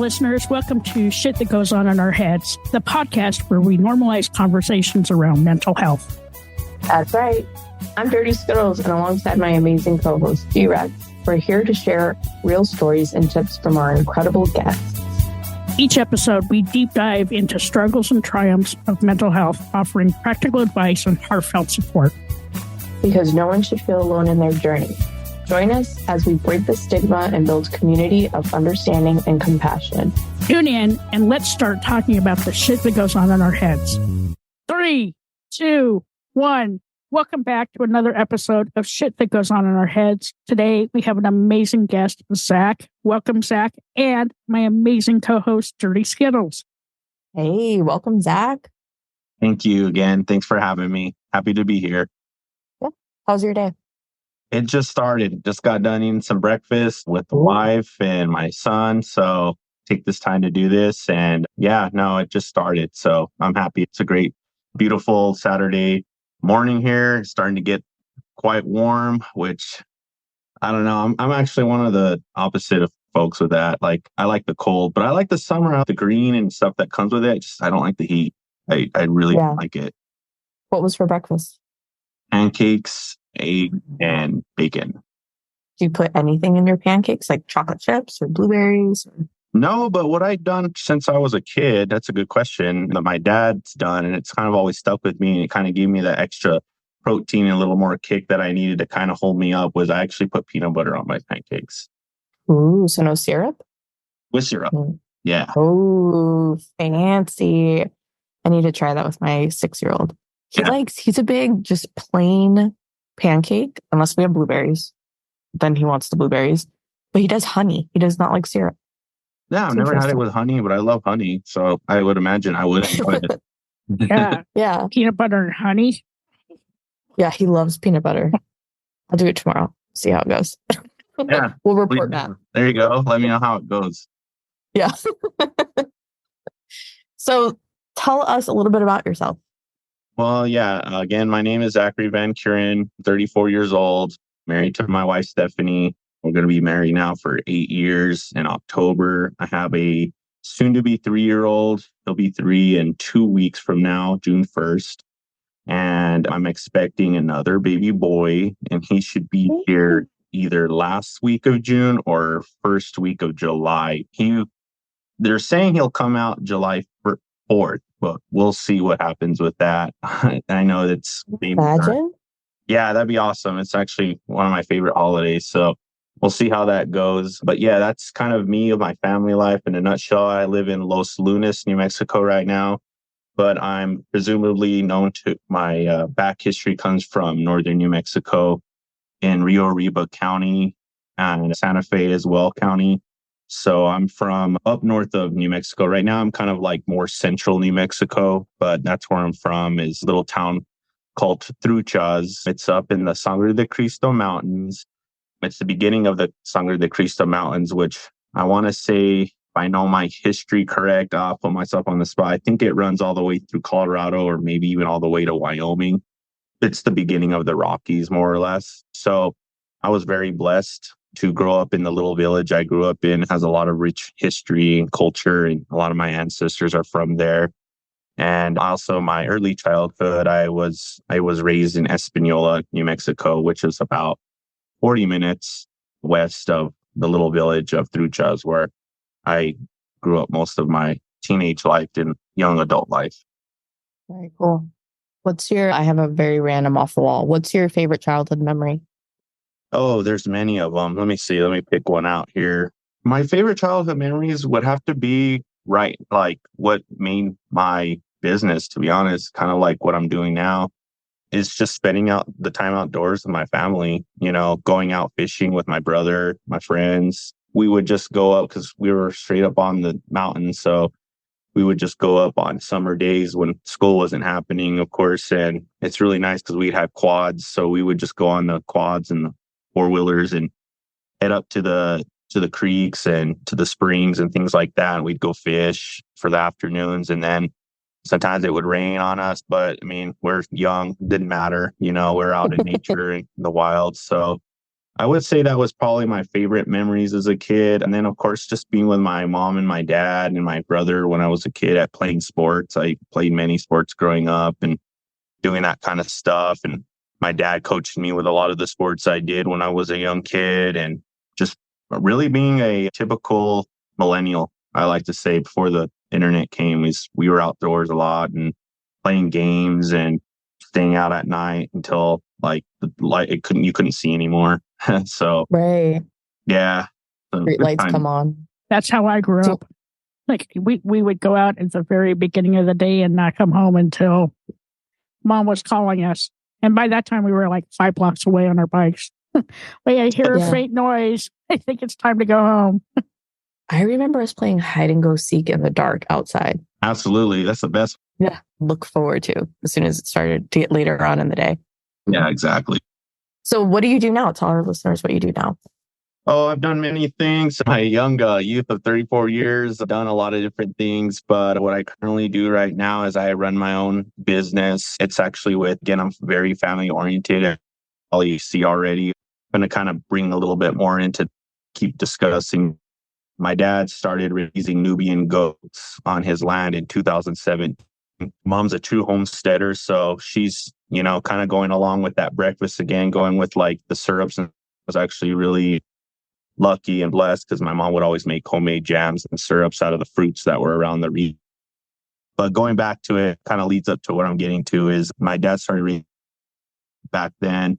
listeners. Welcome to Shit That Goes On in Our Heads, the podcast where we normalize conversations around mental health. That's right. I'm Dirty Skittles, and alongside my amazing co-host, G-Rex, we're here to share real stories and tips from our incredible guests. Each episode, we deep dive into struggles and triumphs of mental health, offering practical advice and heartfelt support. Because no one should feel alone in their journey. Join us as we break the stigma and build community of understanding and compassion. Tune in and let's start talking about the shit that goes on in our heads. 3, 2, 1. Welcome back to another episode of Shit That Goes On in Our Heads. Today, we have an amazing guest, Zach. Welcome, Zach, and my amazing co-host, Dirty Skittles. Hey, welcome, Zach. Thank you again. Thanks for having me. Happy to be here. Yeah. How's your day? It just started. Just got done eating some breakfast with the wife and my son. So take this time to do this. And it just started. So I'm happy. It's a great, beautiful Saturday morning here. It's starting to get quite warm, which I don't know. I'm actually one of the opposite of folks with that. Like, I like the cold, but I like the summer out, the green and stuff that comes with it. I don't like the heat. I really don't like it. What was for breakfast? Pancakes, egg, and bacon. Do you put anything in your pancakes, like chocolate chips or blueberries? No, but what I've done since I was a kid, that's a good question, that my dad's done, and it's kind of always stuck with me, and it kind of gave me that extra protein and a little more kick that I needed to kind of hold me up, was I actually put peanut butter on my pancakes. Ooh, so no syrup? With syrup. Yeah. Oh, fancy. I need to try that with my 6-year-old. He's a big, just plain pancake, unless we have blueberries. Then he wants the blueberries. But he does honey. He does not like syrup. Yeah, I've never had it with honey, but I love honey. So I would imagine I would enjoy it. Yeah. Peanut butter and honey. Yeah, he loves peanut butter. I'll do it tomorrow. See how it goes. Yeah. We'll report back. There you go. Let me know how it goes. Yeah. So tell us a little bit about yourself. Well, again, my name is Zachary Van Kuren, 34 years old, married to my wife, Stephanie. We're going to be married now for 8 years in October. I have a soon-to-be 3-year-old. He'll be 3 in 2 weeks from now, June 1st. And I'm expecting another baby boy, and he should be here either last week of June or first week of July. They're saying he'll come out July 4th, but we'll see what happens with that. I know that's... Imagine? Yeah, that'd be awesome. It's actually one of my favorite holidays. So we'll see how that goes. But yeah, that's kind of me, my family life in a nutshell. I live in Los Lunas, New Mexico right now, but I'm presumably known to, my back history comes from northern New Mexico in Rio Arriba County and Santa Fe as well County. So I'm from up north of New Mexico. Right now, I'm kind of like more central New Mexico, but that's where I'm from, is a little town called Truchas. It's up in the Sangre de Cristo Mountains. It's the beginning of the Sangre de Cristo Mountains, which I want to say, if I know my history correct, I'll put myself on the spot. I think it runs all the way through Colorado or maybe even all the way to Wyoming. It's the beginning of the Rockies, more or less. So I was very blessed to grow up in the little village I grew up in. It has a lot of rich history and culture, and a lot of my ancestors are from there. And also my early childhood, I was raised in Espanola, New Mexico, which is about 40 minutes west of the little village of Truchas, where I grew up most of my teenage life and young adult life. Very cool. I have a very random off the wall. What's your favorite childhood memory? Oh, there's many of them. Let me see. Let me pick one out here. My favorite childhood memories would have to be like what made my business, to be honest, kind of like what I'm doing now, is just spending out the time outdoors with my family, going out fishing with my brother, my friends. We would just go up because we were straight up on the mountain. So we would just go up on summer days when school wasn't happening, of course. And it's really nice because we'd have quads. So we would just go on the quads and the four-wheelers and head up to the creeks and to the springs and things like that. And we'd go fish for the afternoons. And then sometimes it would rain on us, but I mean, we're young, didn't matter. We're out in nature in the wild. So I would say that was probably my favorite memories as a kid. And then, of course, just being with my mom and my dad and my brother when I was a kid at playing sports. I played many sports growing up and doing that kind of stuff. And my dad coached me with a lot of the sports I did when I was a young kid, and just really being a typical millennial, I like to say, before the internet came, is we were outdoors a lot and playing games and staying out at night until like the light, you couldn't see anymore. So Right. yeah. So Street good lights time. come on. That's how I grew up. Like we would go out at the very beginning of the day and not come home until mom was calling us. And by that time we were like 5 blocks away on our bikes. Wait, I hear a faint noise. I think it's time to go home. I remember us playing hide and go seek in the dark outside. Absolutely. That's the best. Yeah. Look forward to as soon as it started to get later on in the day. Yeah, exactly. So what do you do now? Tell our listeners what you do now. Oh, I've done many things. My young youth of 34 years, I've done a lot of different things. But what I currently do right now is I run my own business. It's actually again, I'm very family oriented. All you see already. I'm going to kind of bring a little bit more into keep discussing. My dad started raising Nubian goats on his land in 2007. Mom's a true homesteader. So she's, kind of going along with that breakfast again, going with like the syrups. And I was actually really lucky and blessed because my mom would always make homemade jams and syrups out of the fruits that were around the region. But going back to it kind of leads up to what I'm getting to is my dad started raising back then.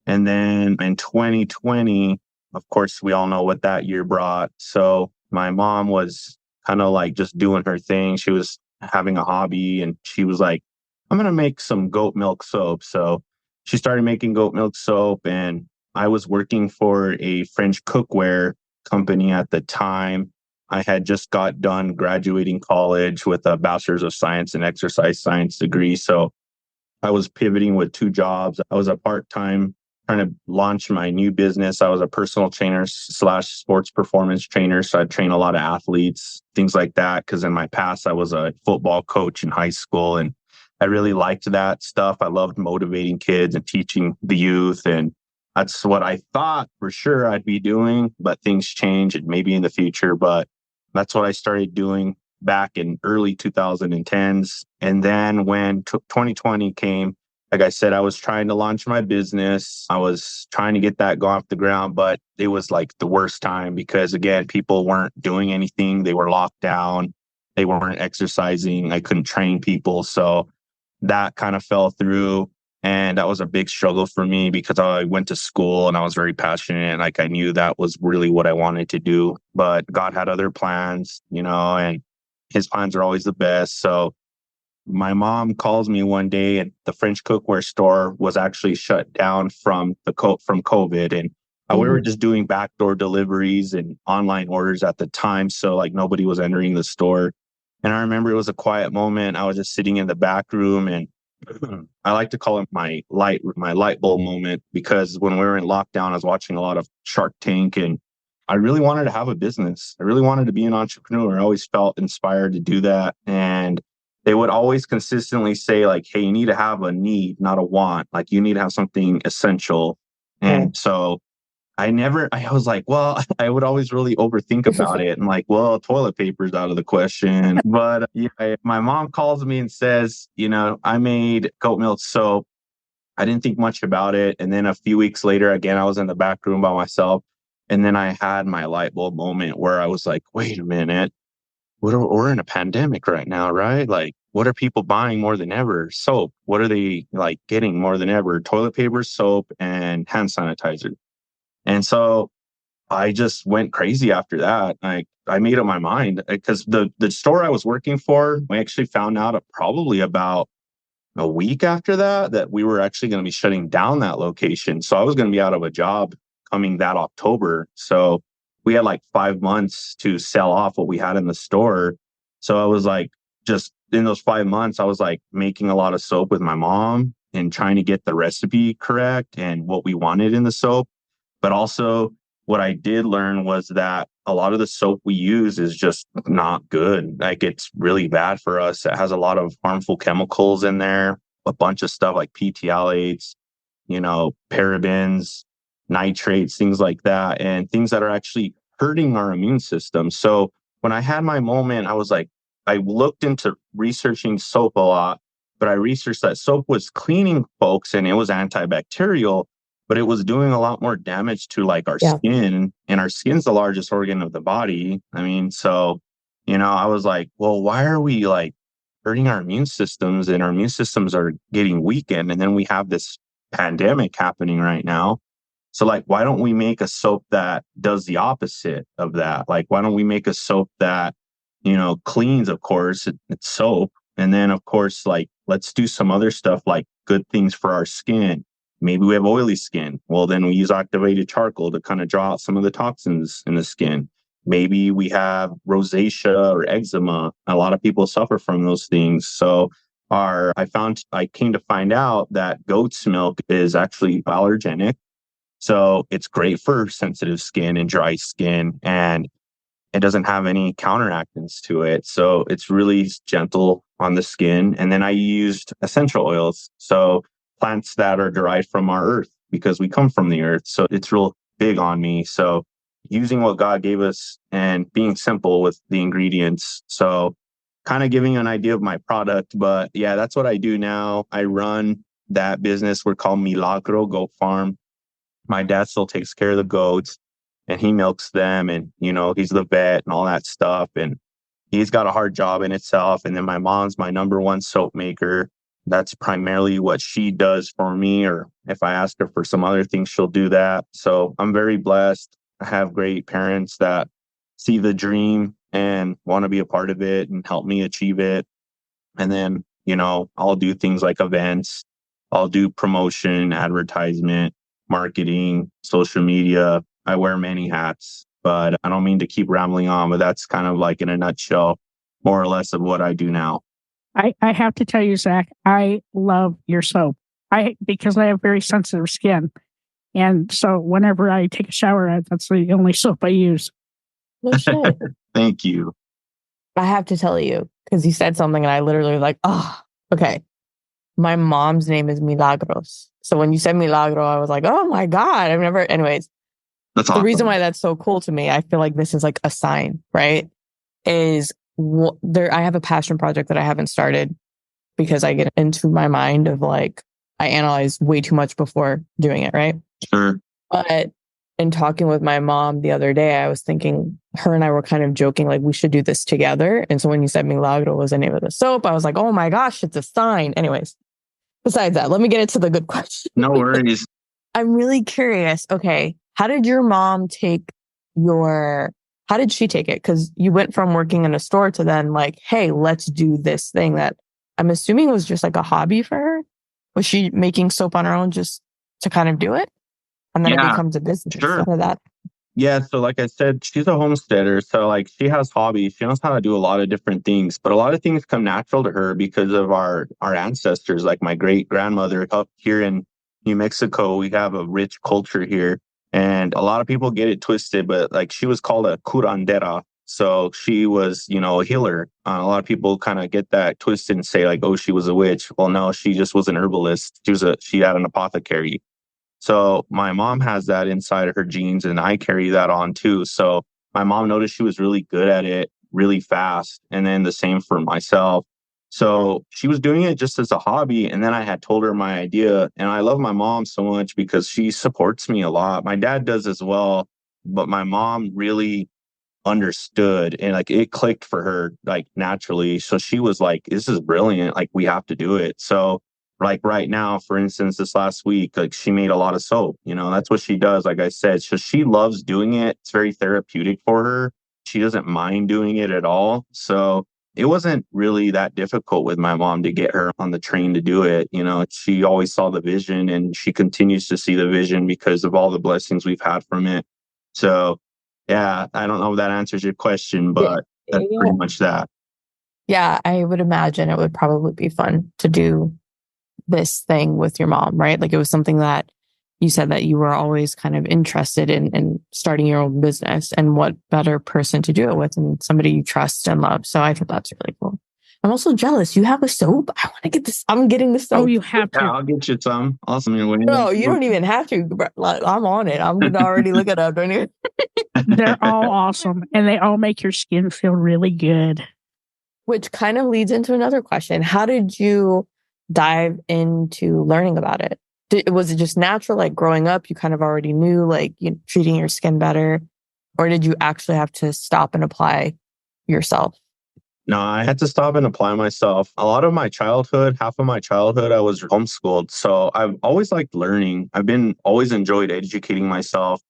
And then in 2020, of course, we all know what that year brought. So my mom was kind of like just doing her thing. She was having a hobby and she was like, I'm going to make some goat milk soap. So she started making goat milk soap, and I was working for a French cookware company at the time. I had just got done graduating college with a bachelor's of science and exercise science degree. So I was pivoting with 2 jobs. I was a part-time trying to launch my new business. I was a personal trainer / sports performance trainer. So I train a lot of athletes, things like that. Because in my past, I was a football coach in high school, and I really liked that stuff. I loved motivating kids and teaching the youth. And that's what I thought for sure I'd be doing. But things change, and maybe in the future. But that's what I started doing back in early 2010s. And then when 2020 came, like I said, I was trying to launch my business. I was trying to get that go off the ground, but it was like the worst time because, again, people weren't doing anything. They were locked down. They weren't exercising. I couldn't train people. So that kind of fell through. And that was a big struggle for me because I went to school and I was very passionate. Like I knew that was really what I wanted to do, but God had other plans, and his plans are always the best. So my mom calls me one day, and the French cookware store was actually shut down from COVID. And we were just doing backdoor deliveries and online orders at the time. So like nobody was entering the store. And I remember it was a quiet moment. I was just sitting in the back room, and I like to call it my light bulb moment, because when we were in lockdown, I was watching a lot of Shark Tank, and I really wanted to have a business. I really wanted to be an entrepreneur. I always felt inspired to do that. And they would always consistently say like, hey, you need to have a need, not a want. Like you need to have something essential. And so I was like, well, I would always really overthink about it. And like, well, toilet paper's out of the question. But yeah, my mom calls me and says, I made goat milk soap. I didn't think much about it. And then a few weeks later, again, I was in the back room by myself. And then I had my light bulb moment where I was like, wait a minute, we're in a pandemic right now, right? Like, what are people buying more than ever? Soap. What are they like getting more than ever? Toilet paper, soap, and hand sanitizer. And so I just went crazy after that. I made up my mind because the store I was working for, we actually found out probably about a week after that we were actually going to be shutting down that location. So I was going to be out of a job coming that October. So we had like 5 months to sell off what we had in the store. So I was like, just in those 5 months, I was like making a lot of soap with my mom and trying to get the recipe correct and what we wanted in the soap. But also what I did learn was that a lot of the soap we use is just not good. Like it's really bad for us. It has a lot of harmful chemicals in there, a bunch of stuff like PTalates, parabens, nitrates, things like that, and things that are actually hurting our immune system. So when I had my moment, I was like, I looked into researching soap a lot, but I researched that soap was cleaning folks and it was antibacterial, but it was doing a lot more damage to like our skin, and our skin's the largest organ of the body. I mean, so, I was like, well, why are we like hurting our immune systems, and our immune systems are getting weakened? And then we have this pandemic happening right now. So like, why don't we make a soap that does the opposite of that? Like, why don't we make a soap that, cleans, of course, it's soap. And then, of course, like, let's do some other stuff like good things for our skin. Maybe we have oily skin. Well, then we use activated charcoal to kind of draw out some of the toxins in the skin. Maybe we have rosacea or eczema. A lot of people suffer from those things. So I came to find out that goat's milk is actually allergenic. So it's great for sensitive skin and dry skin, and it doesn't have any counteractants to it. So it's really gentle on the skin. And then I used essential oils. So plants that are derived from our earth, because we come from the earth. So it's real big on me. So using what God gave us and being simple with the ingredients. So kind of giving you an idea of my product. But yeah, that's what I do now. I run that business. We're called Milagro Goat Farm. My dad still takes care of the goats, and he milks them, and, he's the vet and all that stuff. And he's got a hard job in itself. And then my mom's my number one soap maker. That's primarily what she does for me. Or if I ask her for some other things, she'll do that. So I'm very blessed. I have great parents that see the dream and want to be a part of it and help me achieve it. And then, I'll do things like events. I'll do promotion, advertisement, marketing, social media. I wear many hats, but I don't mean to keep rambling on, but that's kind of like in a nutshell, more or less of what I do now. I have to tell you, Zach, I love your soap. Because I have very sensitive skin. And so whenever I take a shower, that's the only soap I use. No shit. Thank you. I have to tell you, because you said something and I literally was like, oh, okay. My mom's name is Milagros. So when you said Milagro, I was like, oh my God, anyways. That's awesome. The reason why that's so cool to me, I feel like this is like a sign, right? I have a passion project that I haven't started because I get into my mind of like, I analyze way too much before doing it, right? Sure. But in talking with my mom the other day, I was thinking, her and I were kind of joking, like we should do this together. And so when you said Milagro was the name of the soap, I was like, oh my gosh, it's a sign. Anyways, besides that, let me get into the good question. No worries. I'm really curious. Okay. How did your mom how did she take it? Because you went from working in a store to then like, hey, let's do this thing that I'm assuming was just like a hobby for her. Was she making soap on her own just to kind of do it? And then it becomes a business. Sure. Out of that. Yeah. So like I said, she's a homesteader. So like she has hobbies. She knows how to do a lot of different things, but a lot of things come natural to her because of our ancestors. Like my great grandmother up here in New Mexico, we have a rich culture here. And a lot of people get it twisted, but like she was called a curandera. So she was, a healer. A lot of people kind of get that twisted and say like, oh, she was a witch. Well, no, she just was an herbalist. She had an apothecary. So my mom has that inside of her genes, and I carry that on too. So my mom noticed she was really good at it really fast. And then the same for myself. So she was doing it just as a hobby. And then I had told her my idea. And I love my mom so much because she supports me a lot. My dad does as well. But my mom really understood, and like it clicked for her like naturally. So she was like, this is brilliant. Like we have to do it. So like right now, for instance, this last week, like she made a lot of soap. That's what she does. Like I said, so she loves doing it. It's very therapeutic for her. She doesn't mind doing it at all. So it wasn't really that difficult with my mom to get her on the train to do it. She always saw the vision, and she continues to see the vision because of all the blessings we've had from it. So yeah, I don't know if that answers your question, but that's pretty much that. Yeah, I would imagine it would probably be fun to do this thing with your mom, right? Like it was something that you said that you were always kind of interested in starting your own business, and what better person to do it with than somebody you trust and love. So I think that's really cool. I'm also jealous. You have a soap? I want to get this. I'm getting the soap. Oh, you have Yeah, to. I'll get you some. Awesome. No, you don't even have to. Like, I'm on it. I'm gonna already look it up, don't you? They're all awesome, and they all make your skin feel really good. Which kind of leads into another question. How did you dive into learning about it? Was it just natural, like growing up, you kind of already knew, like treating your skin better? Or did you actually have to stop and apply yourself? No, I had to stop and apply myself. A lot of my childhood, half of my childhood, I was homeschooled. So I've always liked learning. Always enjoyed educating myself.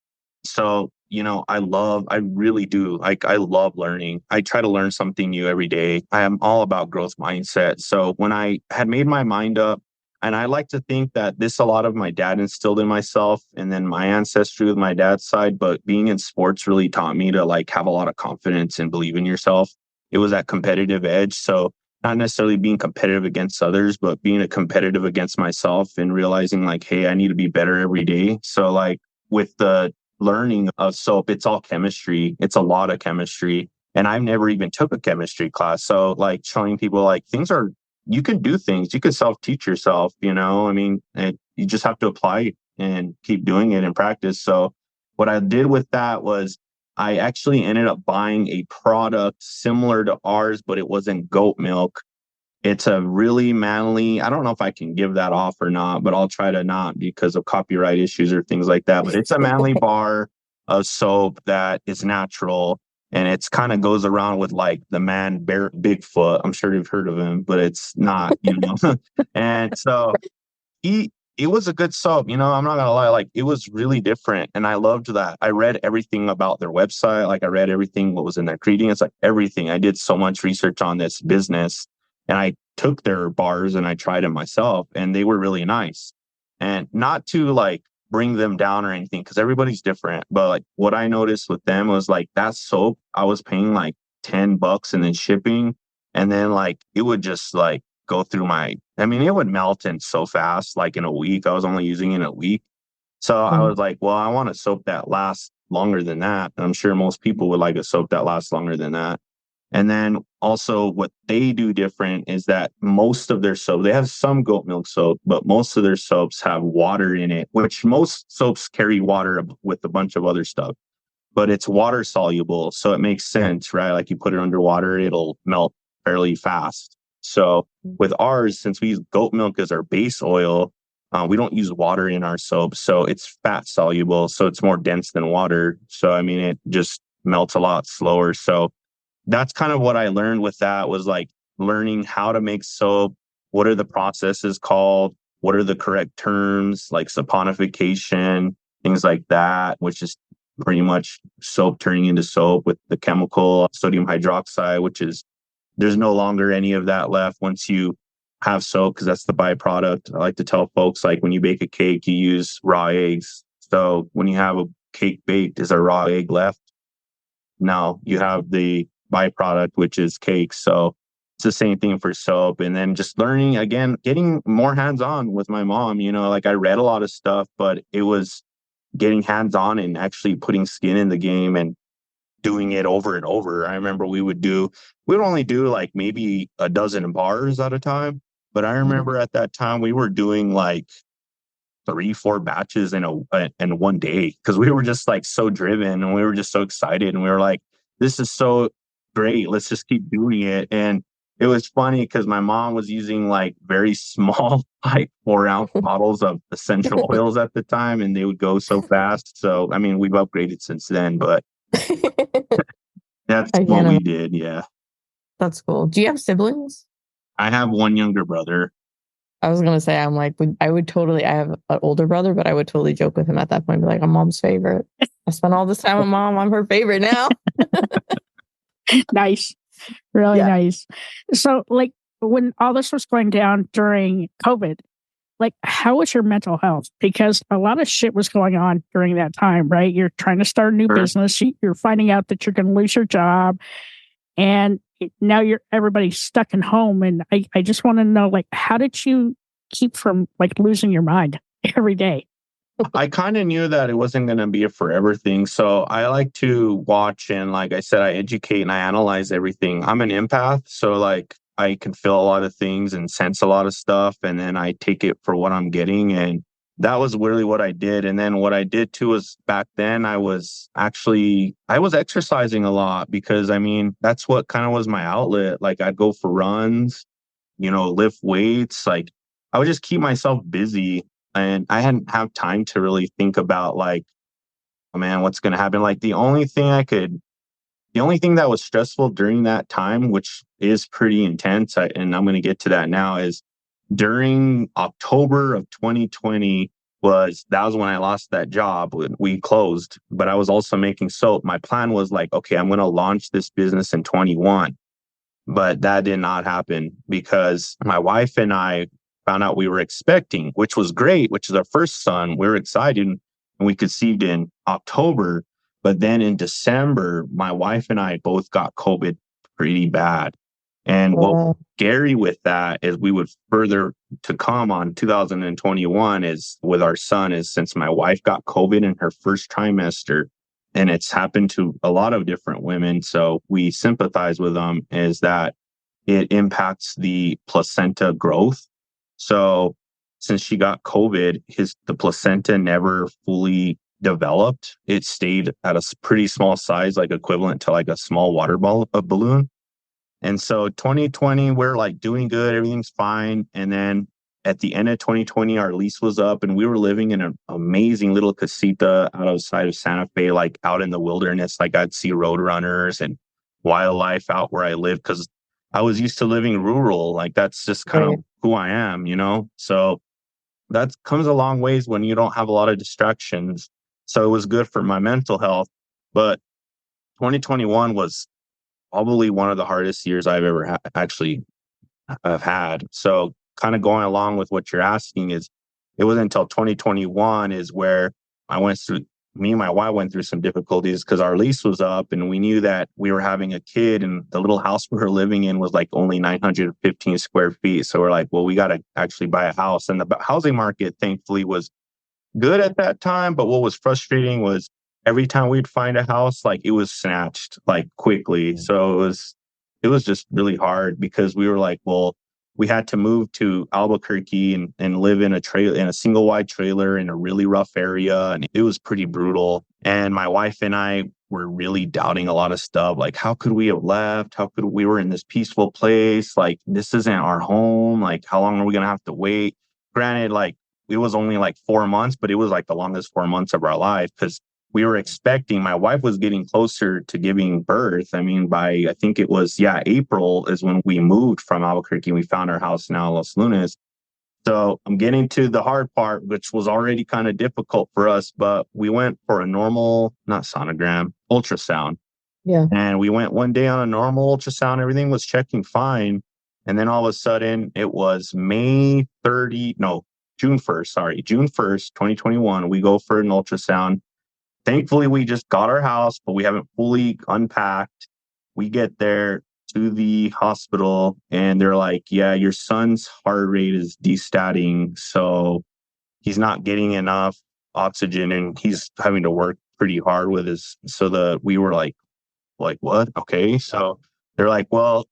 So, I really do. Like, I love learning. I try to learn something new every day. I am all about growth mindset. So when I had made my mind up, and I like to think that a lot of my dad instilled in myself, and then my ancestry with my dad's side, but being in sports really taught me to like have a lot of confidence and believe in yourself. It was that competitive edge. So not necessarily being competitive against others, but being a competitive against myself and realizing like, hey, I need to be better every day. So like with the learning of soap, it's all chemistry. It's a lot of chemistry. And I've never even took a chemistry class. So like showing people like you can do things, you can self-teach yourself, you just have to apply and keep doing it and practice. So what I did with that was I actually ended up buying a product similar to ours, but it wasn't goat milk. It's a really manly, I don't know if I can give that off or not, but I'll try to not because of copyright issues or things like that. But it's a manly bar of soap that is natural. And it's kind of goes around with like the man bear Bigfoot. I'm sure you've heard of him, but it's not, And so it was a good soap, I'm not gonna lie, like it was really different. And I loved that. I read everything about their website, like I read everything what was in their ingredients, like everything. I did so much research on this business and I took their bars and I tried them myself and they were really nice. And not to like bring them down or anything, because everybody's different. But like what I noticed with them was like that soap, I was paying like $10 and then shipping. And then like it would just like go through it would melt in so fast, like in a week. I was only using it in a week. So I was like, well, I want a soap that lasts longer than that. And I'm sure most people would like a soap that lasts longer than that. And then also what they do different is that most of their soap, they have some goat milk soap, but most of their soaps have water in it, which most soaps carry water with a bunch of other stuff, but it's water soluble. So it makes sense, right? Like you put it underwater, it'll melt fairly fast. So with ours, since we use goat milk as our base oil, we don't use water in our soap. So it's fat soluble. So it's more dense than water. So, it just melts a lot slower. So that's kind of what I learned with that was like learning how to make soap. What are the processes called? What are the correct terms like saponification, things like that, which is pretty much soap turning into soap with the chemical sodium hydroxide, which is there's no longer any of that left once you have soap because that's the byproduct. I like to tell folks like when you bake a cake, you use raw eggs. So when you have a cake baked, is a raw egg left? No, you have the byproduct, which is cake. So it's the same thing for soap. And then just learning again, getting more hands-on with my mom, like I read a lot of stuff, but it was getting hands-on and actually putting skin in the game and doing it over and over. I remember we would only do like maybe a dozen bars at a time. But I remember at that time we were doing like 3-4 batches in one day because we were just like so driven and we were just so excited and we were like, this is so great. Let's just keep doing it. And it was funny because my mom was using like very small, like 4-ounce bottles of essential oils at the time, and they would go so fast. So, we've upgraded since then, but that's what we did. Yeah. That's cool. Do you have siblings? I have one younger brother. I was going to say, I have an older brother, but I would totally joke with him at that point, be like, I'm mom's favorite. I spent all this time with mom. I'm her favorite now. Nice. Really nice. So like when all this was going down during COVID, like how was your mental health? Because a lot of shit was going on during that time, right? You're trying to start a new business. You're finding out that you're going to lose your job. And now everybody's stuck in home. And I just want to know, like, how did you keep from like losing your mind every day? I kind of knew that it wasn't going to be a forever thing. So I like to watch and like I said, I educate and I analyze everything. I'm an empath. So like I can feel a lot of things and sense a lot of stuff. And then I take it for what I'm getting. And that was really what I did. And then what I did too was back then I was exercising a lot because I mean, that's what kind of was my outlet. Like I'd go for runs, lift weights. Like I would just keep myself busy and I hadn't have time to really think about like, oh man, what's going to happen? Like the only thing that was stressful during that time, which is pretty intense, and I'm going to get to that now, is during October of 2020 that was when I lost that job. We closed, but I was also making soap. My plan was like, okay, I'm going to launch this business in 21, but that did not happen because my wife and I found out we were expecting, which was great, which is our first son. We were excited and we conceived in October. But then in December, my wife and I both got COVID pretty bad. And what was scary with that is we would further to come on 2021 is with our son is since my wife got COVID in her first trimester, and it's happened to a lot of different women. So we sympathize with them is that it impacts the placenta growth. So since she got COVID, the placenta never fully developed. It stayed at a pretty small size, like equivalent to like a small water balloon. And so 2020, we're like doing good. Everything's fine. And then at the end of 2020, our lease was up and we were living in an amazing little casita outside of Santa Fe, like out in the wilderness. Like I'd see roadrunners and wildlife out where I live because I was used to living rural. Like that's just kind of who I am, So that comes a long ways when you don't have a lot of distractions. So it was good for my mental health. But 2021 was probably one of the hardest years I've ever have had. So kind of going along with what you're asking is it wasn't until 2021 is where me and my wife went through some difficulties because our lease was up and we knew that we were having a kid and the little house we were living in was like only 915 square feet. So we're like, well, we got to actually buy a house. And the housing market, thankfully, was good at that time. But what was frustrating was every time we'd find a house, like it was snatched like quickly. So it was just really hard because we were like, well, we had to move to Albuquerque and live in a single wide trailer in a really rough area. And it was pretty brutal. And my wife and I were really doubting a lot of stuff. Like, how could we have left? We were in this peaceful place? Like, this isn't our home. Like, how long are we going to have to wait? Granted, like, it was only like 4 months, but it was like the longest 4 months of our life because we were expecting, my wife was getting closer to giving birth. I mean, I think it was, April is when we moved from Albuquerque. We found our house in Los Lunas. So I'm getting to the hard part, which was already kind of difficult for us, but we went for a normal, not sonogram, ultrasound. Yeah. And we went one day on a normal ultrasound. Everything was checking fine. And then all of a sudden it was June 1st, 2021. We go for an ultrasound. Thankfully, we just got our house, but we haven't fully unpacked. We get there to the hospital and they're like, yeah, your son's heart rate is destatting. So he's not getting enough oxygen and he's having to work pretty hard with we were like, what? Okay. So they're like, well,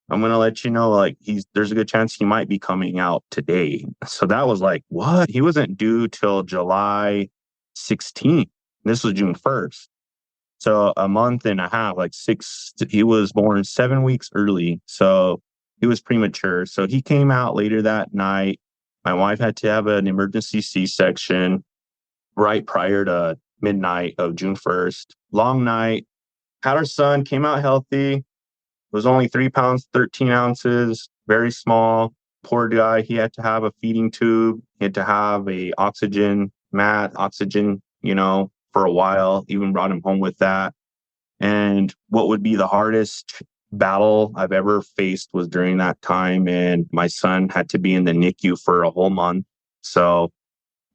I'm going to let you know, like there's a good chance he might be coming out today. So that was like, what? He wasn't due till July 16th. This was June 1st. So a month and a half, he was born 7 weeks early. So he was premature. So he came out later that night. My wife had to have an emergency C-section right prior to midnight of June 1st. Long night. Had our son, came out healthy. Was only 3 pounds, 13 ounces, very small. Poor guy. He had to have a feeding tube. He had to have a oxygen, for a while, even brought him home with that. And what would be the hardest battle I've ever faced was during that time. And my son had to be in the NICU for a whole month. So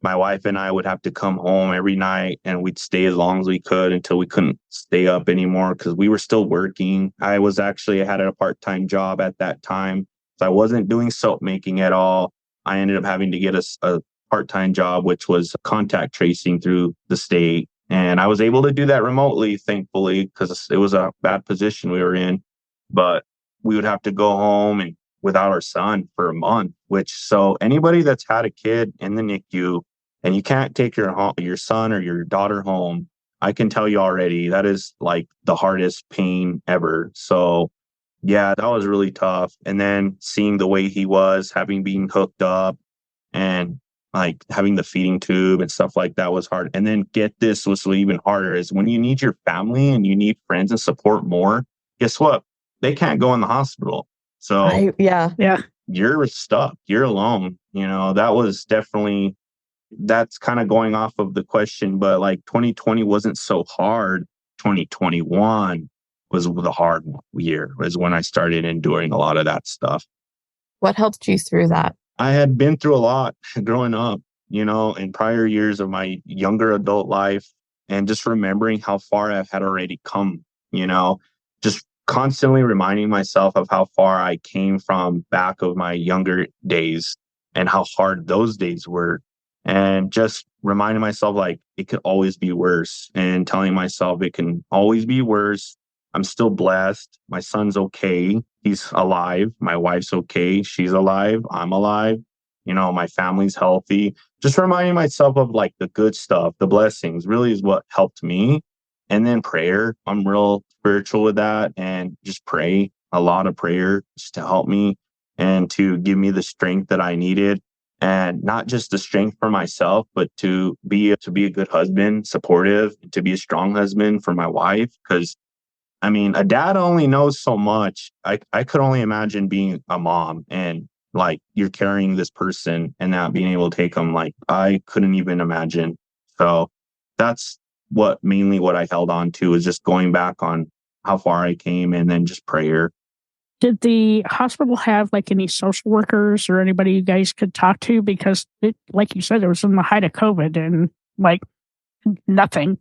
my wife and I would have to come home every night and we'd stay as long as we could until we couldn't stay up anymore because we were still working. I had a part-time job at that time. So I wasn't doing soap making at all. I ended up having to get a part-time job, which was contact tracing through the state. And I was able to do that remotely, thankfully, because it was a bad position we were in. But we would have to go home and without our son for a month, which so anybody that's had a kid in the NICU and you can't take your son or your daughter home, I can tell you already that is like the hardest pain ever. So yeah, that was really tough. And then seeing the way he was, having been hooked up and like having the feeding tube and stuff like that was hard. And then get this was even harder is when you need your family and you need friends and support more, guess what? They can't go in the hospital. So Yeah. you're stuck. You're alone. That was definitely that's kind of going off of the question, but like 2020 wasn't so hard. 2021 was the hard year, was when I started enduring a lot of that stuff. What helped you through that? I had been through a lot growing up, in prior years of my younger adult life, and just remembering how far I had already come, just constantly reminding myself of how far I came from back of my younger days and how hard those days were. And just reminding myself like it could always be worse and telling myself it can always be worse. I'm still blessed. My son's okay. He's alive. My wife's okay. She's alive. I'm alive. My family's healthy. Just reminding myself of like the good stuff, the blessings really is what helped me. And then prayer. I'm real spiritual with that and just pray a lot of prayer just to help me and to give me the strength that I needed. And not just the strength for myself, but to be a good husband, supportive, to be a strong husband for my wife. Because a dad only knows so much. I could only imagine being a mom and like you're carrying this person and not being able to take them. Like I couldn't even imagine. So that's mainly what I held on to is just going back on how far I came and then just prayer. Did the hospital have like any social workers or anybody you guys could talk to? Because like you said, it was in the height of COVID and like nothing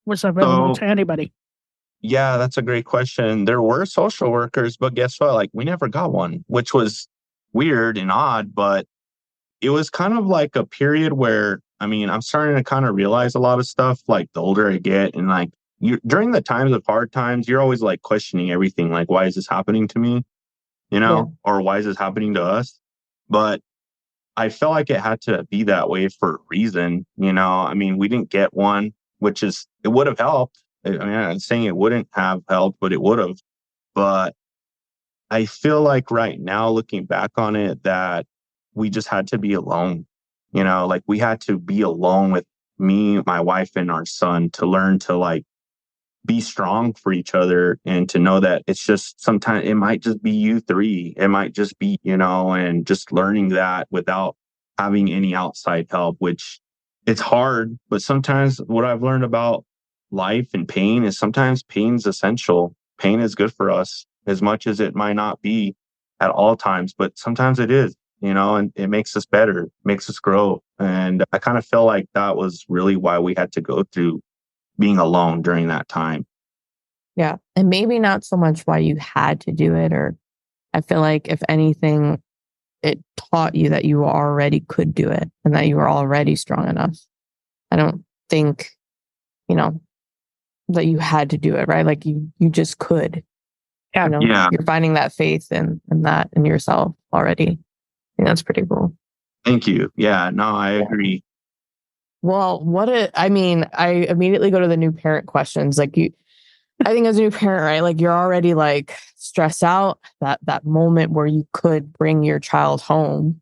was available to anybody. Yeah, that's a great question. There were social workers, but guess what? Like we never got one, which was weird and odd, but it was kind of like a period where, I'm starting to kind of realize a lot of stuff like the older I get and like during the times of hard times, you're always like questioning everything. Like, why is this happening to me? Or why is this happening to us? But I felt like it had to be that way for a reason. We didn't get one, it would have helped. I'm saying it wouldn't have helped, but it would have. But I feel like right now, looking back on it, that we just had to be alone. Like we had to be alone with me, my wife, and our son to learn to like be strong for each other and to know that it's just sometimes it might just be you three. It might just be, and just learning that without having any outside help, which it's hard. But sometimes what I've learned about life and pain is sometimes pain's essential. Pain is good for us as much as it might not be at all times, but sometimes it is, and it makes us better, makes us grow. And I kind of feel like that was really why we had to go through being alone during that time. Yeah. And maybe not so much why you had to do it, or I feel like if anything, it taught you that you already could do it and that you were already strong enough. I don't think, that you had to do it, right? Like you just could. Yeah. You're finding that faith in that in yourself already. I think that's pretty cool. Thank you. Yeah, no, I agree. Well, I immediately go to the new parent questions. Like I think as a new parent, right? Like you're already like stressed out that moment where you could bring your child home.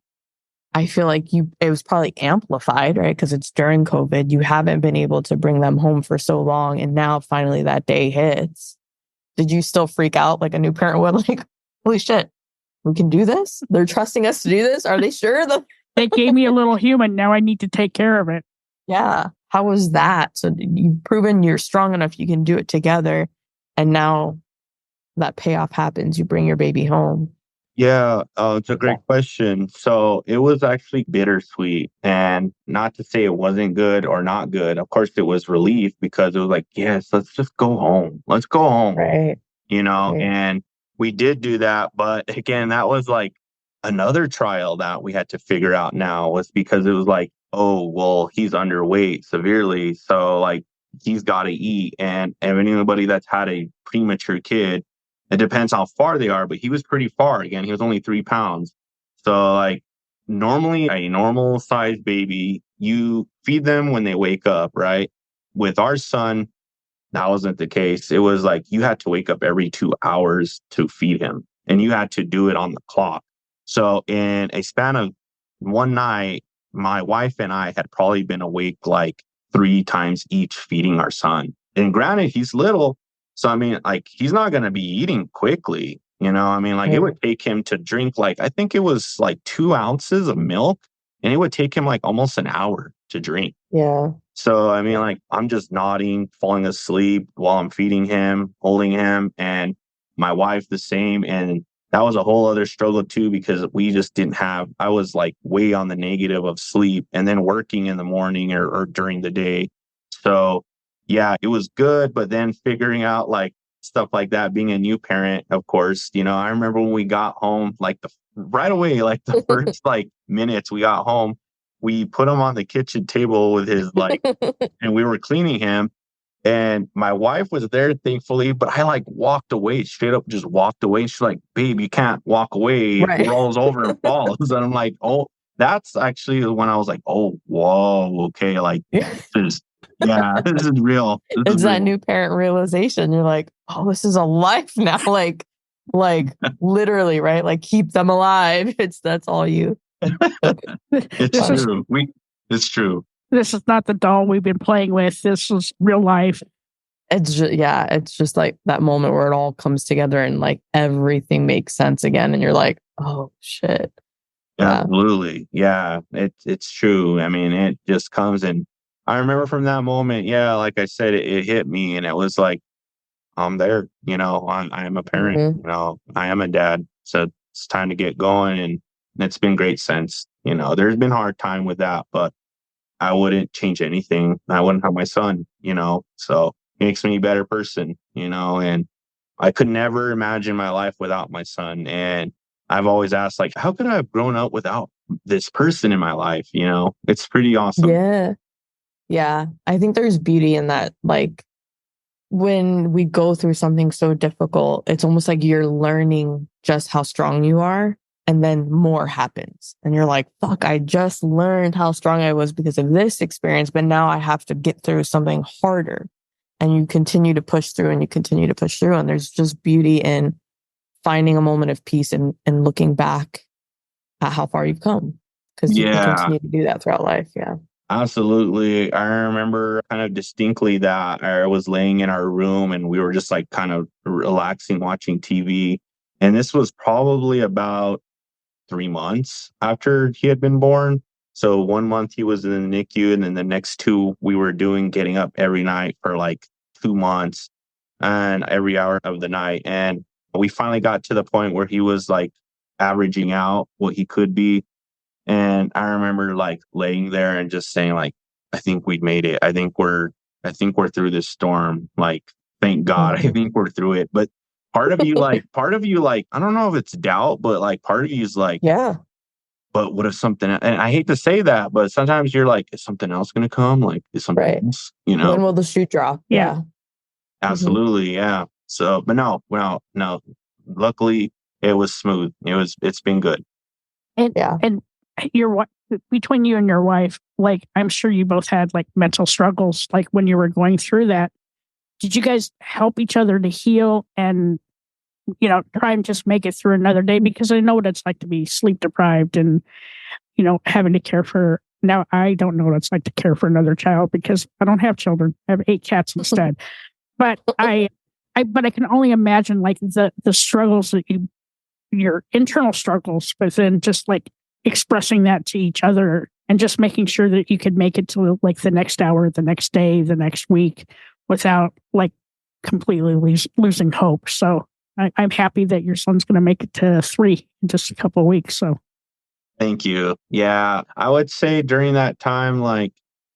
I feel like it was probably amplified, right? Because it's during COVID. You haven't been able to bring them home for so long. And now finally that day hits. Did you still freak out like a new parent would? Like, holy shit, we can do this? They're trusting us to do this? Are they sure? They gave me a little human. Now I need to take care of it. Yeah. How was that? So you've proven you're strong enough. You can do it together. And now that payoff happens. You bring your baby home. Yeah, it's a great question. So it was actually bittersweet, and not to say it wasn't good or not good. Of course, it was relief because it was like, yes, let's just go home. Let's go home. Right. Right. And we did do that. But again, that was like another trial that we had to figure out now was because it was like, oh, well, he's underweight severely. So like he's got to eat. And anybody that's had a premature kid, It depends how far they are, but he was pretty far. Again, he was only 3 pounds. So like normally a normal sized baby, you feed them when they wake up, right? With our son, that wasn't the case. It was like you had to wake up every 2 hours to feed him, and you had to do it on the clock. So in a span of one night, my wife and I had probably been awake like 3 times each feeding our son. And granted, he's little. So, I mean, like, he's not going to be eating quickly. I mean, like, it would take him to drink, like, I think it was like 2 ounces of milk, and it would take him like almost an hour to drink. Yeah. So, I mean, like, I'm just nodding, falling asleep while I'm feeding him, holding him, and my wife the same. And that was a whole other struggle too, because we just didn't have, I was like way on the negative of sleep and then working in the morning or during the day. So, yeah, it was good. But then figuring out like stuff like that, being a new parent, of course, I remember when we got home, like right away, like the first like minutes we got home, we put him on the kitchen table with his like, and we were cleaning him. And my wife was there, thankfully, but I like walked away, straight up just walked away. She's like, babe, you can't walk away. It Right. rolls over and falls. And I'm like, oh, that's actually when I was like, oh, whoa, okay. Like, this is real. This It's is that real. new parent realization. You're like, oh, this is a life now. like literally, right? Like keep them alive. That's all you. It's true. It's true. This is not the doll we've been playing with. This is real life. It's just like that moment where it all comes together and like everything makes sense again. And you're like, oh shit. Yeah. Absolutely. Yeah. It's true. I mean, it just comes, and I remember from that moment, yeah, like I said, it hit me, and it was like, I'm there, I am a parent, I am a dad. So it's time to get going. And it's been great since, there's been hard time with that, but I wouldn't change anything. I wouldn't have my son, so it makes me a better person, and I could never imagine my life without my son. And I've always asked, like, how could I have grown up without this person in my life? It's pretty awesome. Yeah. Yeah. I think there's beauty in that. Like when we go through something so difficult, it's almost like you're learning just how strong you are. And then more happens. And you're like, fuck, I just learned how strong I was because of this experience. But now I have to get through something harder. And you continue to push through and you continue to push through. And there's just beauty in finding a moment of peace and looking back at how far you've come. Because you can continue to do that throughout life. Yeah. Absolutely. I remember kind of distinctly that I was laying in our room and we were just like kind of relaxing, watching TV. And this was probably about 3 months after he had been born. So 1 month he was in the NICU, and then the next 2 we were getting up every night for like 2 months and every hour of the night. And we finally got to the point where he was like averaging out what he could be. And I remember like laying there and just saying like, I think we'd made it. I think we're through this storm. Like, thank God. I think we're through it. But part of you, I don't know if it's doubt, but like part of you is like, yeah, but what if something, and I hate to say that, but sometimes you're like, is something else going to come? Like, is something else, When will the shoe drop? Yeah. Absolutely. Yeah. So, but no, luckily it was smooth. It's been good. And your between you and your wife, like, I'm sure you both had like mental struggles, like when you were going through that. Did you guys help each other to heal and, try and just make it through another day? Because I know what it's like to be sleep deprived and, having to care for. Now, I don't know what it's like to care for another child because I don't have children. I have 8 cats instead. But I can only imagine like the struggles that your internal struggles, but then just like expressing that to each other and just making sure that you could make it to like the next hour, the next day, the next week without like completely losing hope. So I'm happy that your son's going to make it to 3 in just a couple of weeks. So thank you. Yeah, I would say during that time, like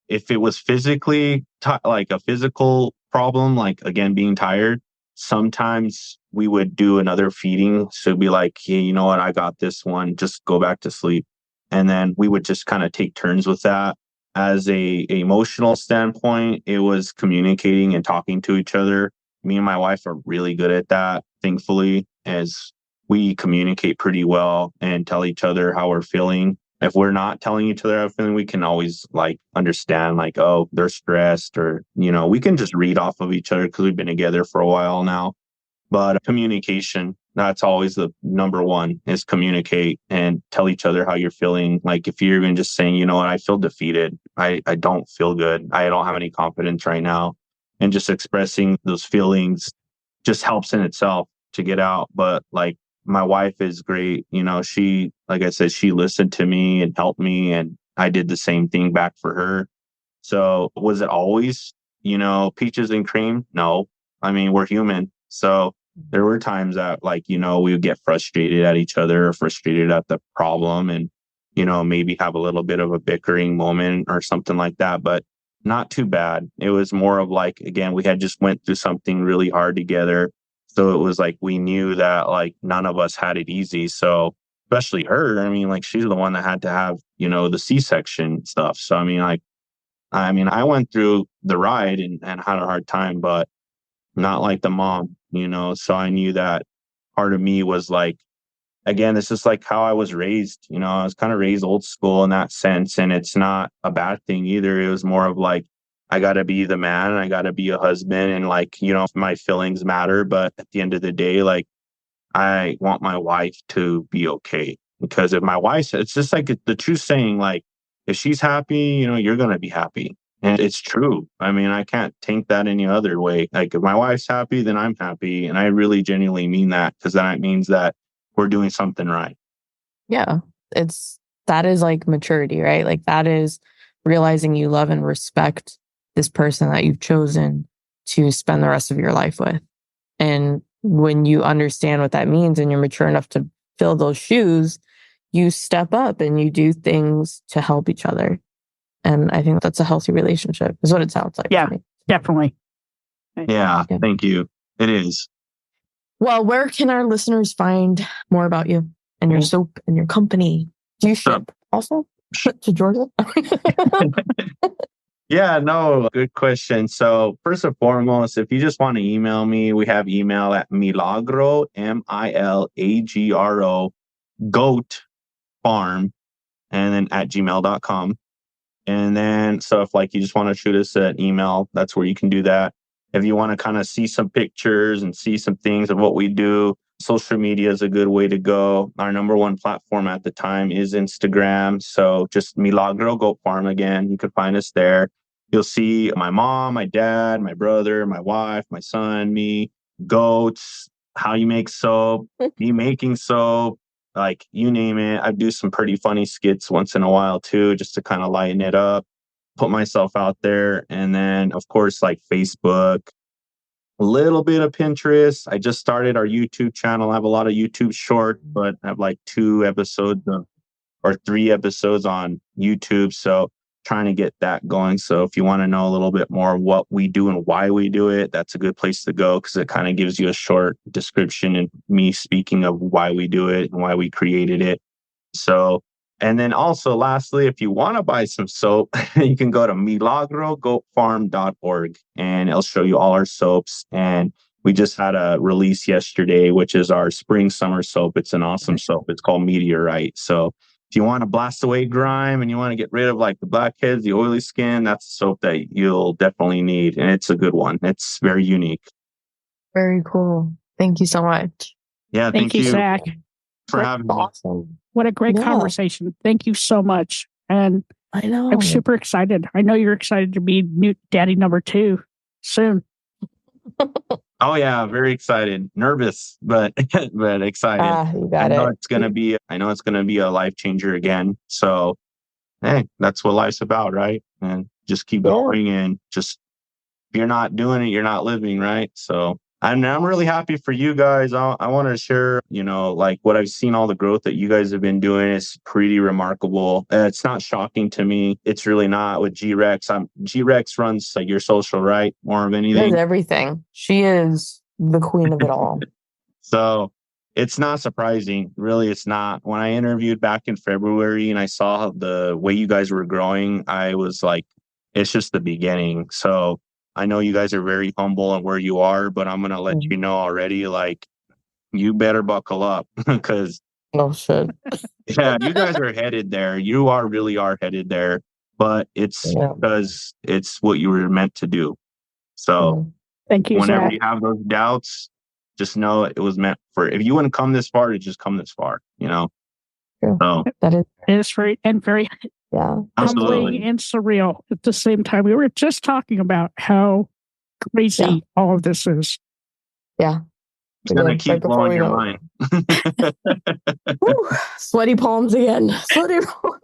if it was physically like a physical problem, like again being tired, sometimes we would do another feeding. So it'd be like, hey, you know what, I got this one, just go back to sleep. And then we would just kind of take turns with that. As a emotional standpoint, it was communicating and talking to each other. Me and my wife are really good at that, thankfully, as we communicate pretty well and tell each other how we're feeling. If we're not telling each other how we're feeling, we can always like understand, like, oh, they're stressed, or, we can just read off of each other because we've been together for a while now. But communication, that's always the number one, is communicate and tell each other how you're feeling. Like if you're even just saying, what, I feel defeated. I don't feel good. I don't have any confidence right now. And just expressing those feelings just helps in itself to get out. But like my wife is great. She, like I said, she listened to me and helped me. And I did the same thing back for her. So was it always, peaches and cream? No. I mean, we're human. So there were times that like, we would get frustrated at each other or frustrated at the problem and, maybe have a little bit of a bickering moment or something like that, but not too bad. It was more of like, again, we had just went through something really hard together. So it was like, we knew that like none of us had it easy. So especially her, I mean, like she's the one that had to have, the C-section stuff. So I went through the ride and had a hard time, but not like the mom, so I knew that part of me was like, again, this is like how I was raised, I was kind of raised old school in that sense. And it's not a bad thing either. It was more of like, I got to be the man, I got to be a husband, and like, my feelings matter. But at the end of the day, like, I want my wife to be okay. Because if my wife, it's just like the true saying, like, if she's happy, you're going to be happy. And it's true. I mean, I can't take that any other way. Like if my wife's happy, then I'm happy. And I really genuinely mean that, because that means that we're doing something right. Yeah. That is like maturity, right? Like that is realizing you love and respect this person that you've chosen to spend the rest of your life with. And when you understand what that means and you're mature enough to fill those shoes, you step up and you do things to help each other. And I think that's a healthy relationship, is what it sounds like. Yeah, to me. definitely. Yeah, thank you. It is. Well, where can our listeners find more about you and your soap and your company? Do you ship also to Georgia? Yeah, no, good question. So first and foremost, if you just want to email me, we have email at Milagro, Milagro, Goat Farm, and then at gmail.com. And then, so if like you just want to shoot us an email, that's where you can do that. If you want to kind of see some pictures and see some things of what we do, social media is a good way to go. Our number one platform at the time is Instagram. So just Milagro Goat Farm again. You can find us there. You'll see my mom, my dad, my brother, my wife, my son, me, goats, how you make soap, me making soap, like you name it. I do some pretty funny skits once in a while too, just to kind of lighten it up, put myself out there. And then of course, like Facebook, a little bit of Pinterest. I just started our YouTube channel. I have a lot of YouTube short, but I have like 2 episodes or 3 episodes on YouTube. So trying to get that going. So if you want to know a little bit more of what we do and why we do it, that's a good place to go, because it kind of gives you a short description and me speaking of why we do it and why we created it. So, and then also lastly, if you want to buy some soap, you can go to milagrogoatfarm.org and it'll show you all our soaps. And we just had a release yesterday, which is our spring summer soap. It's an awesome soap. It's called Meteorite. So if you want to blast away grime and you want to get rid of like the blackheads, the oily skin, that's a soap that you'll definitely need. And it's a good one. It's very unique. Very cool. Thank you so much. Yeah, Thank you, Zach, for having me. Awesome. What a great conversation. Thank you so much. And I know. I'm super excited. I know you're excited to be new daddy number 2 soon. Oh yeah, very excited. Nervous, but but excited. You got It's gonna be a life changer again. So hey, that's what life's about, right? And just keep going, and just if you're not doing it, you're not living, right? So I'm really happy for you guys. I want to share, like what I've seen, all the growth that you guys have been doing is pretty remarkable. It's not shocking to me. It's really not with G-Rex. G-Rex runs like your social, right? More of anything. She does everything. She is the queen of it all. So it's not surprising. Really, it's not. When I interviewed back in February and I saw the way you guys were growing, I was like, it's just the beginning. So I know you guys are very humble and where you are, but I'm going to let you know already, like, you better buckle up because Oh, shit. yeah, you guys are headed there. You really are headed there, but it's because it's what you were meant to do. So thank you, whenever Zach. you have those doubts, just know it was meant for, if you wouldn't come this far, to just come this far, True. So That is, It is very humbling absolutely. and surreal at the same time. We were just talking about how crazy all of this is. Yeah. It's going to keep blowing your mind. Woo, sweaty palms again. Sweaty palms.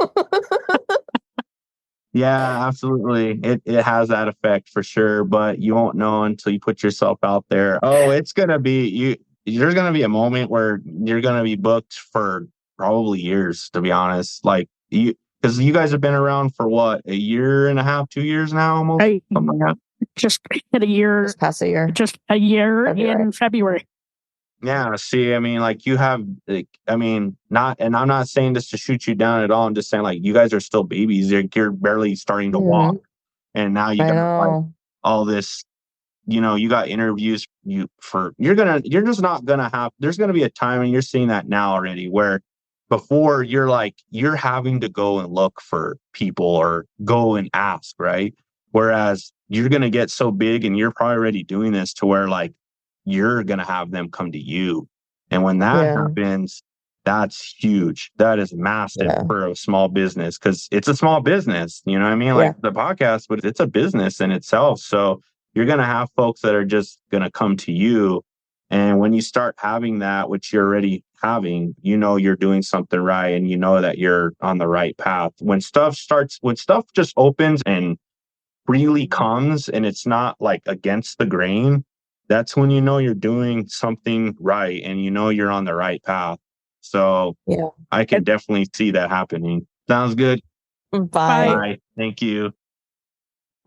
Yeah, absolutely. It has that effect for sure, but you won't know until you put yourself out there. Oh, it's gonna be there's gonna be a moment where you're gonna be booked for probably years, to be honest. Like because you guys have been around for what, a year and a half, 2 years now, almost? Something like that. Just hit a year. Just past a year. Just a year in February. Yeah, see, I mean, like you have, like, I mean, not, and I'm not saying this to shoot you down at all. I'm just saying, like, you guys are still babies. You're barely starting to walk, and now you got like all this. You got interviews. You're just not gonna have. There's gonna be a time, and you're seeing that now already, where before you're having to go and look for people or go and ask, right? Whereas you're gonna get so big, and you're probably already doing this to where like you're going to have them come to you. And when that happens, that's huge. That is massive for a small business because it's a small business. You know what I mean? Like the podcast, but it's a business in itself. So you're going to have folks that are just going to come to you. And when you start having that, which you're already having, you're doing something right and you know that you're on the right path. When stuff just opens and freely comes and it's not like against the grain, that's when you're doing something right and you're on the right path. So I can definitely see that happening. Sounds good. Bye. Thank you.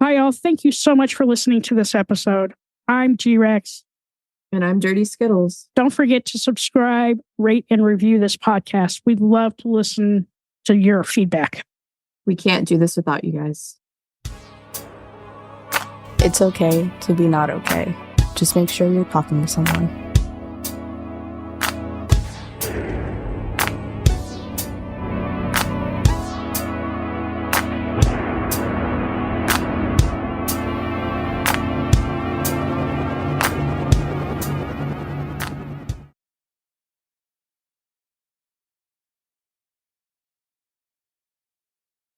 Hi, all. Thank you so much for listening to this episode. I'm G-Rex. And I'm Dirty Skittles. Don't forget to subscribe, rate, and review this podcast. We'd love to listen to your feedback. We can't do this without you guys. It's okay to be not okay. Just make sure you're talking to someone.